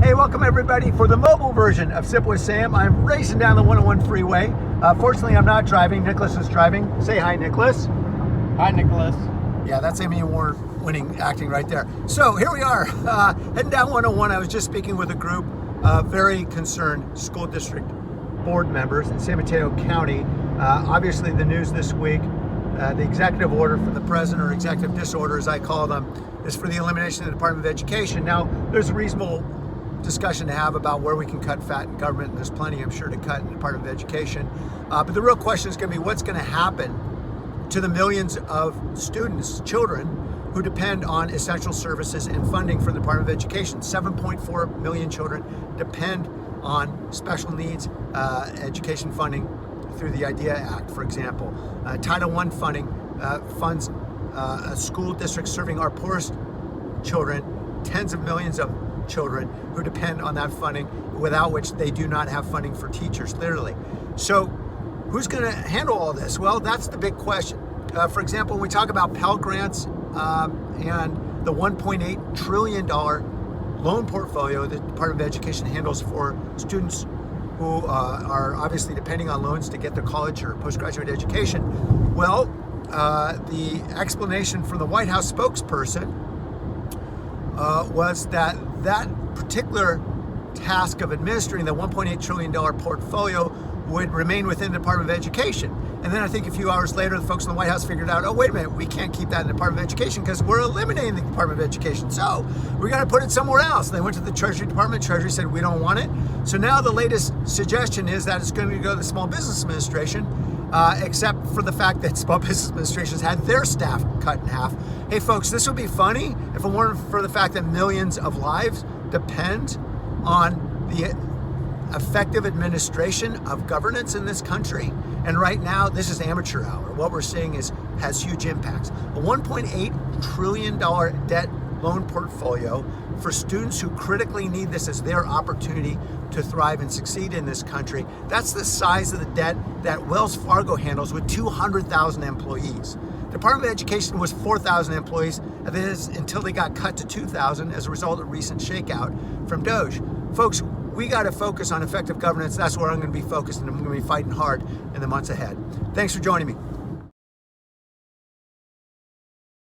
Hey, welcome everybody for the mobile version of Sip with Sam. I'm racing down the 101 freeway. Fortunately, I'm not driving. Nicholas is driving. Say hi, Nicholas. Hi, Nicholas. Yeah, that's Amy Warren winning acting right there. So here we are, heading down 101. I was just speaking with a group of very concerned school district board members in San Mateo County. Obviously, the news this week, the executive order from the president, or executive disorder as I call them, is for the elimination of the Department of Education. Now, there's a reasonable discussion to have about where we can cut fat in government, and there's plenty, I'm sure, to cut in the Department of Education. But the real question is going to be what's going to happen to the millions of students, children, who depend on essential services and funding from the Department of Education. 7.4 million children depend on special needs education funding through the IDEA Act, for example. Title I funding funds a school district serving our poorest children, tens of millions of children who depend on that funding, without which they do not have funding for teachers, literally. So who's going to handle all this? Well, that's the big question. For example, when we talk about Pell Grants and the $1.8 trillion loan portfolio the Department of Education handles for students who are obviously depending on loans to get their college or postgraduate education. Well, the explanation from the White House spokesperson was that that particular task of administering the $1.8 trillion portfolio would remain within the Department of Education. And then I think a few hours later, the folks in the White House figured out, oh, wait a minute, we can't keep that in the Department of Education because we're eliminating the Department of Education. So we got to put it somewhere else. And they went to the Treasury Department. Treasury said, we don't want it. So now the latest suggestion is that it's going to go to the Small Business Administration, except for the fact that Small Business Administrations had their staff cut in half. Hey, folks, this would be funny if it weren't for the fact that millions of lives depend on the effective administration of governance in this country. And right now, this is amateur hour. What we're seeing has huge impacts. A $1.8 trillion debt loan portfolio for students who critically need this as their opportunity to thrive and succeed in this country. That's the size of the debt that Wells Fargo handles with 200,000 employees. The Department of Education was 4,000 employees, and that is until they got cut to 2,000 as a result of recent shakeout from DOGE. Folks, we got to focus on effective governance. That's where I'm going to be focused, and I'm going to be fighting hard in the months ahead. Thanks for joining me.